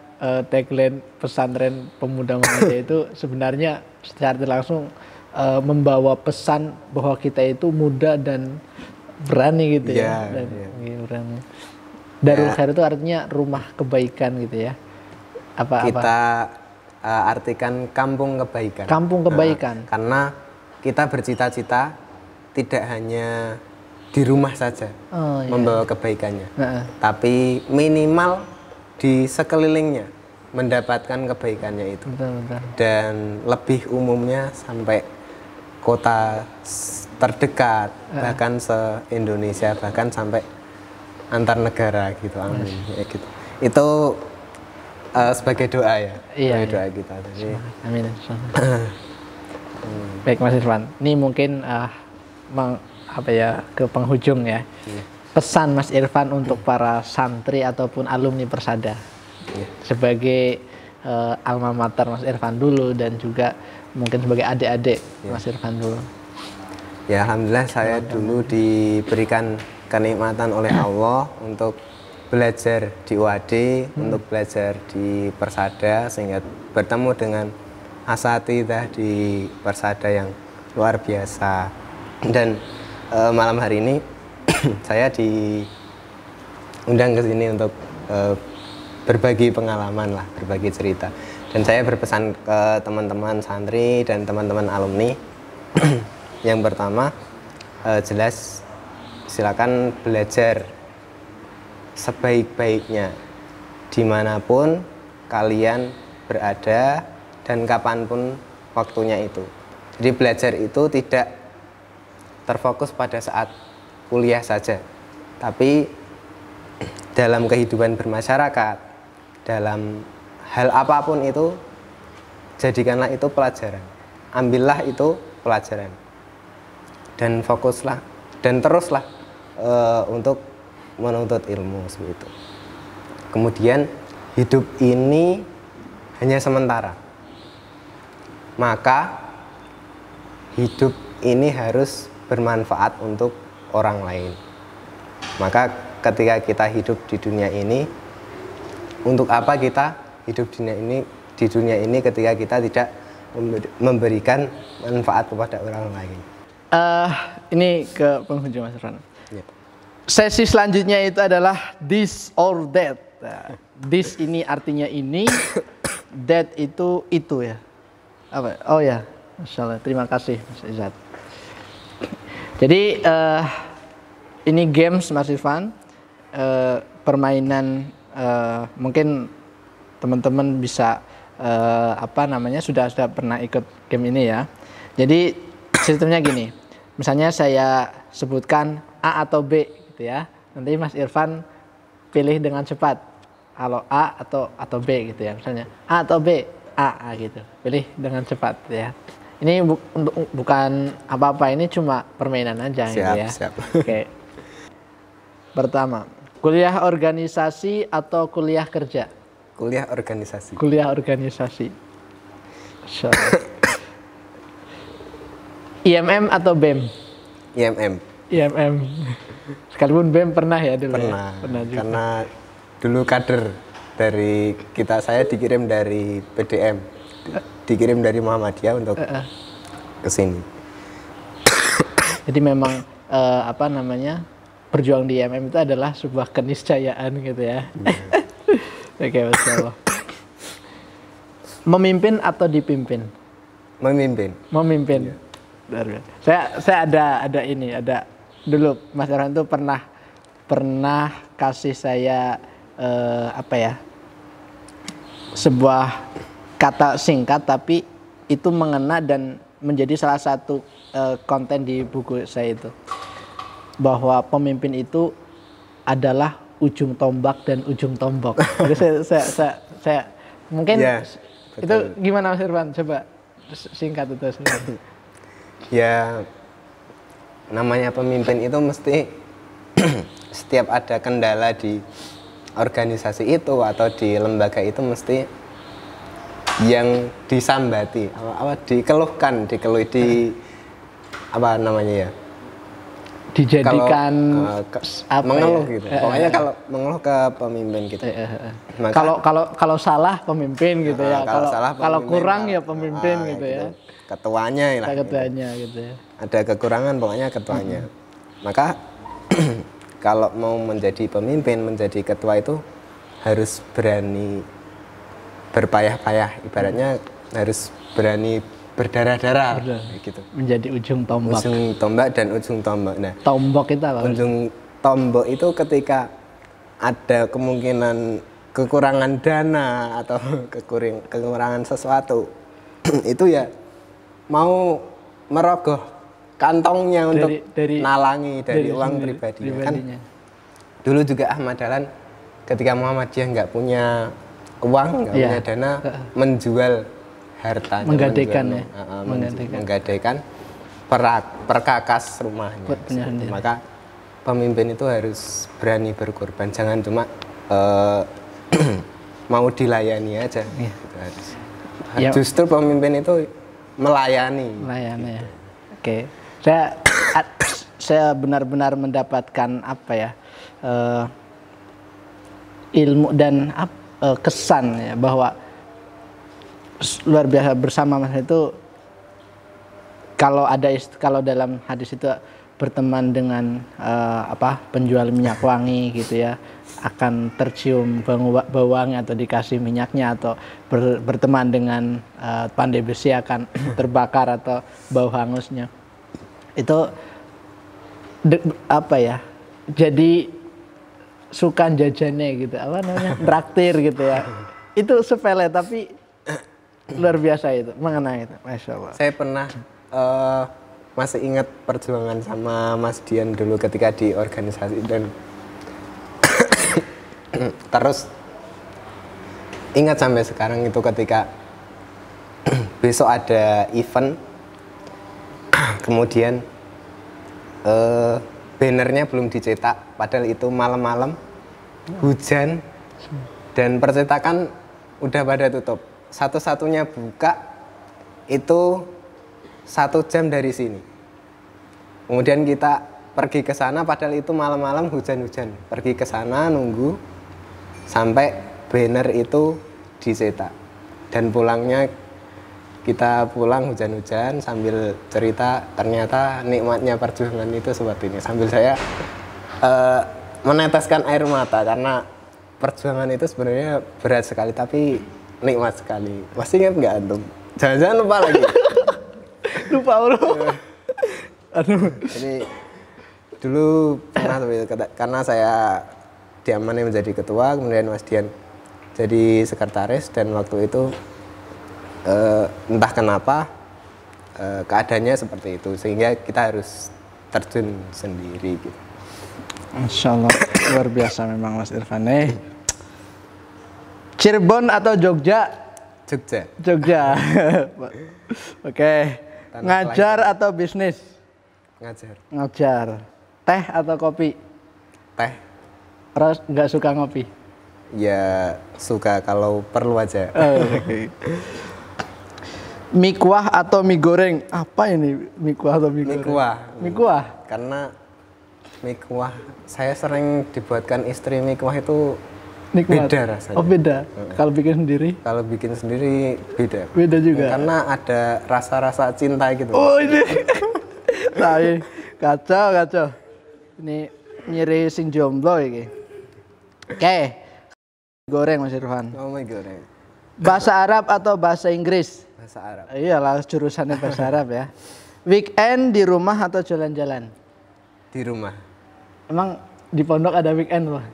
tagline pesantren pemuda Muhammadiyah itu sebenarnya secara langsung membawa pesan bahwa kita itu muda dan berani gitu ya. Berani. Darul Khair itu artinya rumah kebaikan gitu ya. Kita artikan kampung kebaikan. Kampung kebaikan. Karena kita bercita-cita tidak hanya di rumah saja membawa kebaikannya, tapi minimal di sekelilingnya mendapatkan kebaikannya itu. Betul. Dan lebih umumnya sampai kota terdekat, bahkan se-Indonesia, bahkan sampai antar negara gitu. Amin. Ya, gitu. Itu sebagai doa ya. Sebagai doa kita. Jadi, amin. Baik Mas Irfan, ini mungkin ke penghujung ya. Pesan Mas Irfan untuk para santri ataupun alumni Persada sebagai alma mater Mas Irfan dulu, dan juga mungkin sebagai adik-adik Mas Irfan dulu. Ya alhamdulillah saya dulu diberikan kenikmatan oleh Allah untuk belajar di UAD, untuk belajar di Persada, sehingga bertemu dengan asatidzah di Persada yang luar biasa. Dan malam hari ini saya diundang ke sini untuk berbagi pengalaman lah, berbagi cerita. Dan saya berpesan ke teman-teman santri dan teman-teman alumni. Yang pertama, jelas silakan belajar sebaik-baiknya dimanapun kalian berada dan kapanpun waktunya itu. Jadi belajar itu tidak terfokus pada saat kuliah saja, tapi dalam kehidupan bermasyarakat, dalam hal apapun itu, jadikanlah itu pelajaran. Ambillah itu pelajaran. Dan fokuslah dan teruslah untuk menuntut ilmu seperti itu. Kemudian hidup ini hanya sementara. Maka hidup ini harus bermanfaat untuk orang lain. Maka ketika kita hidup di dunia ini, untuk apa kita hidup di dunia ini ketika kita tidak memberikan manfaat kepada orang lain? Ini ke penghujung Mas Irfan. Sesi selanjutnya itu adalah this or that. Nah, this ini artinya ini, that itu ya. Apa? Oh ya, Masya Allah. Terima kasih Mas Izzat. Jadi ini games Mas Irfan, permainan, mungkin teman-teman bisa sudah pernah ikut game ini ya. Jadi sistemnya gini. Misalnya saya sebutkan A atau B gitu ya. Nanti Mas Irfan pilih dengan cepat. Kalau A atau B gitu ya. Misalnya A atau B, A gitu. Pilih dengan cepat ya. Ini bukan apa-apa, ini cuma permainan aja gitu ya. Siap. Oke. Pertama, kuliah organisasi atau kuliah kerja? Kuliah organisasi. Kuliah organisasi. IMM atau BEM? IMM. IMM. Sekalipun BEM pernah ya dulu. Pernah juga. Karena dulu kader dari saya dikirim dari PDM, dikirim dari Muhammadiyah untuk ke sini. Jadi memang berjuang di IMM itu adalah sebuah keniscayaan gitu ya. Oke, Masya Allah. Memimpin atau dipimpin? Memimpin. Saya ada dulu Mas Irfan itu pernah kasih saya sebuah kata singkat tapi itu mengena dan menjadi salah satu konten di buku saya itu, bahwa pemimpin itu adalah ujung tombak dan ujung tombok. Jadi saya mungkin itu gimana Mas Irfan? Coba singkat itu. Ya, namanya pemimpin itu mesti setiap ada kendala di organisasi itu atau di lembaga itu mesti yang disambati, dikeluhkan, dijadikan mengeluh gitu. Pokoknya kalau mengeluh ke pemimpin gitu. Kalau salah pemimpin gitu ya. Kalau kurang ya pemimpin gitu ya. Ketuanya gitu ya. Ada kekurangan pokoknya ketuanya. Maka kalau mau menjadi pemimpin, menjadi ketua itu harus berani berpayah-payah, ibaratnya harus berani berdarah-darah gitu. Menjadi ujung tombak. Ujung tombak dan ujung tombak. Nah, tombok itu apa? Ujung tombak itu ketika ada kemungkinan kekurangan dana atau kekurangan sesuatu itu ya mau merogoh kantongnya untuk nalangi dari uang pribadinya. Kan dulu juga Ahmad Dahlan ketika Muhammadiyah nggak punya uang, nggak punya dana, menjual hartanya, menggadaikan perkakas rumahnya. Maka pemimpin itu harus berani berkorban, jangan cuma mau dilayani aja. Justru pemimpin itu melayani ya. Oke. Saya benar-benar mendapatkan ilmu dan kesan ya, bahwa luar biasa bersama Mas itu, kalau dalam hadis itu berteman dengan penjual minyak wangi gitu ya, akan tercium bau wangi atau dikasih minyaknya, atau berteman dengan pandai besi akan terbakar atau bau hangusnya. Itu jadi suka jajannya gitu, traktir gitu ya. Itu sepele tapi luar biasa itu, mengena itu, Masya Allah. Saya pernah masih ingat perjuangan sama Mas Dian dulu ketika di organisasi, dan terus ingat sampai sekarang itu ketika besok ada event, kemudian bannernya belum dicetak, padahal itu malam-malam, hujan, dan percetakan udah pada tutup. Satu-satunya buka itu 1 jam dari sini. Kemudian kita pergi ke sana, padahal itu malam-malam hujan-hujan. Pergi ke sana nunggu sampai banner itu dicetak. Dan pulangnya kita pulang hujan-hujan sambil cerita, ternyata nikmatnya perjuangan itu seperti ini. Sambil saya meneteskan air mata karena perjuangan itu sebenarnya berat sekali tapi nikmat sekali. Masih ingat nggak antum? Jangan-jangan lupa lagi. Lupa bro. Aduh. Jadi dulu pernah karena saya diamani menjadi ketua, kemudian Mas Dian jadi sekretaris, dan waktu itu entah kenapa keadaannya seperti itu, sehingga kita harus terjun sendiri gitu. Masya Allah, luar biasa memang Mas Irfan. Cirebon atau Jogja? Jogja. Jogja. Oke. Ngajar atau bisnis? Ngajar. Ngajar. Teh atau kopi? Teh. Terus nggak suka ngopi? Ya suka kalau perlu aja. Okay. Mie kuah atau mie goreng? Apa ini mie kuah atau mie goreng? Mie kuah. Mie kuah? Karena mie kuah, saya sering dibuatkan istri mie kuah itu nikmat. Beda rasanya. Oh beda? Kalau bikin sendiri? Kalau bikin sendiri beda. Beda juga? Karena ada rasa-rasa cinta gitu. Oh ini? Tapi kacau. Ini nyeri sing jomblo ini. Oke. Goreng Mas Irfan. Oh my god. Bahasa Arab atau bahasa Inggris? Bahasa Arab. Iyalah jurusannya bahasa Arab ya. Weekend di rumah atau jalan-jalan? Di rumah. Emang di pondok ada weekend loh.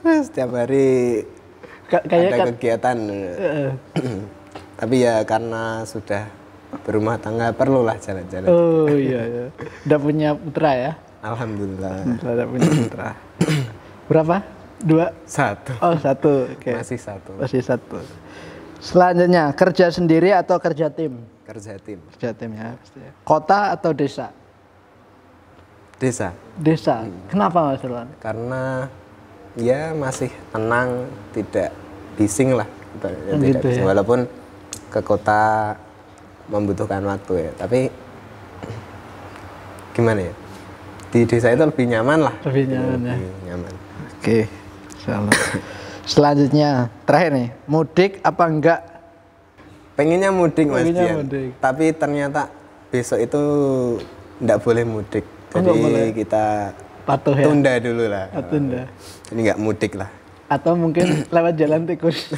Setiap hari ada kegiatan. Tapi ya karena sudah berumah tangga perlulah jalan-jalan. Oh iya. Udah punya putra ya? Alhamdulillah. Udah punya putra. Berapa? 2? 1. Oh 1. Okay. Masih satu. Selanjutnya, kerja sendiri atau kerja tim? Kerja tim. Kerja tim ya. Kota atau desa? Desa. Kenapa Mas Irfan? Karena ya masih tenang, tidak bising lah. Tidak bising. Ya? Walaupun ke kota membutuhkan waktu ya. Tapi gimana ya? Di desa itu lebih nyaman lah. Lebih nyaman ya. Lebih nyaman. Oke. Insyaallah. Selanjutnya, terakhir nih, mudik apa enggak? Pengennya mudik Mas Dian, tapi ternyata besok itu enggak boleh mudik. Jadi kita patuh ya? Tunda dulu lah. Tunda. Ini enggak mudik lah. Atau mungkin lewat jalan tikus.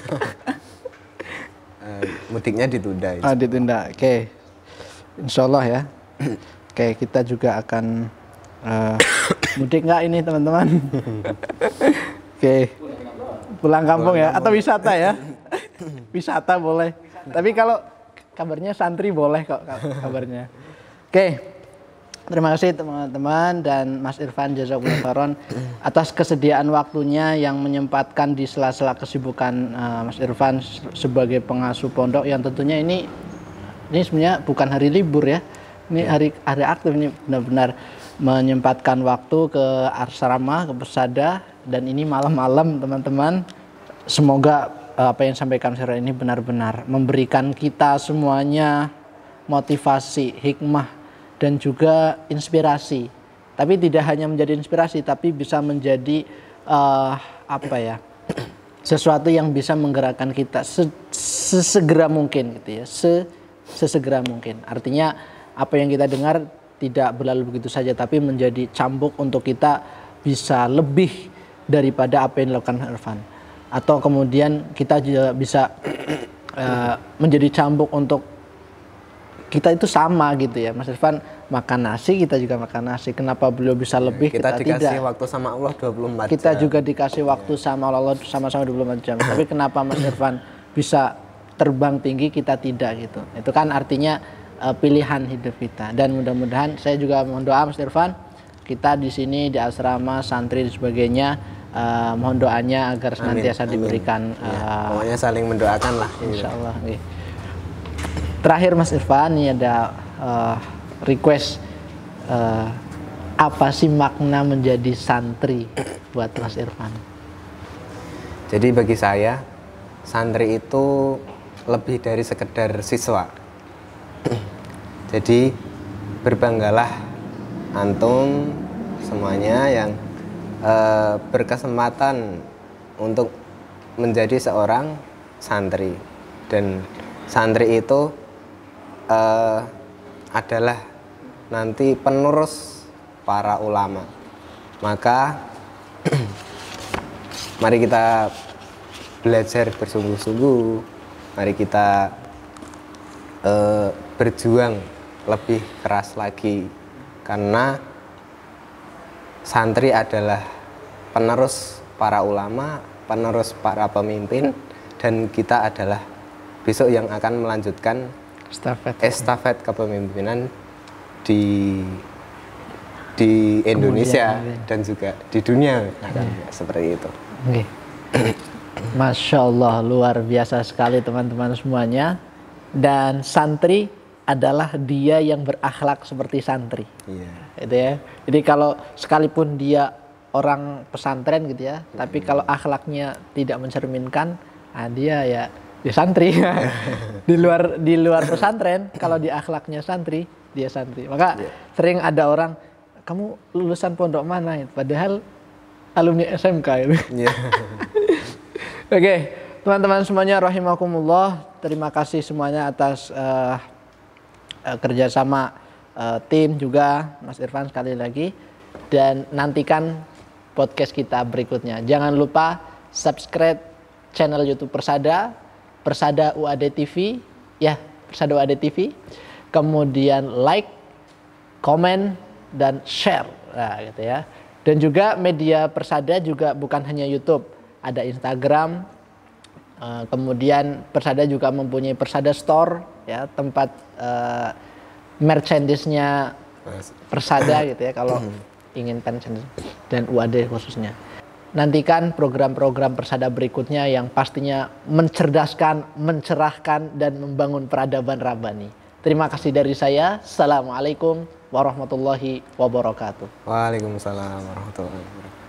Mudiknya ditunda. Ditunda, oke. Insyaallah ya. Oke, kita juga akan mudik enggak ini teman-teman? Oke. Pulang kampung ya, atau wisata ya. Wisata boleh. Tapi kalau kabarnya santri boleh kok kabarnya. Oke. Terima kasih teman-teman dan Mas Irfan jazakumullah khairan atas kesediaan waktunya yang menyempatkan di sela-sela kesibukan Mas Irfan sebagai pengasuh pondok yang tentunya ini sebenarnya bukan hari libur ya. Ini hari aktif, ini benar-benar menyempatkan waktu ke asrama, ke persada, dan ini malam-malam teman-teman. Semoga apa yang disampaikan Sir ini benar-benar memberikan kita semuanya motivasi, hikmah, dan juga inspirasi. Tapi tidak hanya menjadi inspirasi, tapi bisa menjadi sesuatu yang bisa menggerakkan kita sesegera mungkin gitu ya, sesegera mungkin. Artinya apa yang kita dengar tidak berlalu begitu saja, tapi menjadi cambuk untuk kita bisa lebih daripada apa yang dilakukan Irfan. Atau kemudian kita juga bisa menjadi cambuk untuk kita itu sama gitu ya. Mas Irfan makan nasi, kita juga makan nasi. Kenapa beliau bisa lebih, kita dikasih tidak? Waktu sama Allah 24 kita jam. Juga dikasih waktu sama Allah sama-sama 24 jam. Tapi kenapa Mas Irfan bisa terbang tinggi, kita tidak gitu. Itu kan artinya pilihan hidup kita. Dan mudah-mudahan saya juga mohon doa Mas Irfan, kita di sini di asrama, santri dan sebagainya, mohon doanya agar senantiasa diberikan. Pokoknya saling mendoakan lah. Insyaallah. Terakhir Mas Irfan, ini ada request, apa sih makna menjadi santri buat Mas Irfan? Jadi bagi saya, santri itu lebih dari sekedar siswa. Jadi berbanggalah antum semuanya yang berkesempatan untuk menjadi seorang santri. Dan santri itu adalah nanti penerus para ulama. Maka mari kita belajar bersungguh-sungguh, mari kita berjuang lebih keras lagi, karena santri adalah penerus para ulama, penerus para pemimpin, dan kita adalah besok yang akan melanjutkan estafet kepemimpinan di Indonesia dan juga di dunia seperti itu. Okay. Masya Allah, luar biasa sekali teman-teman semuanya. Dan santri adalah dia yang berakhlak seperti santri. Gitu ya. Jadi kalau sekalipun dia orang pesantren gitu ya, tapi kalau akhlaknya tidak mencerminkan, dia ya santri. di luar pesantren, kalau dia akhlaknya santri, dia santri. Maka sering ada orang, kamu lulusan pondok mana? Padahal alumni SMK itu. Oke, teman-teman semuanya rahimakumullah, terima kasih semuanya atas kerjasama tim juga, Mas Irfan sekali lagi. Dan nantikan podcast kita berikutnya. Jangan lupa subscribe channel YouTube Persada, Persada UAD TV, ya Persada UAD TV. Kemudian like, komen, dan share, gitu ya. Dan juga media Persada juga bukan hanya YouTube, ada Instagram. Kemudian Persada juga mempunyai Persada Store, ya, tempat merchandise-nya Persada gitu ya, kalau ingin merchandise dan UAD khususnya. Nantikan program-program Persada berikutnya yang pastinya mencerdaskan, mencerahkan, dan membangun peradaban Rabbani. Terima kasih dari saya. Assalamualaikum warahmatullahi wabarakatuh. Waalaikumsalam warahmatullahi wabarakatuh.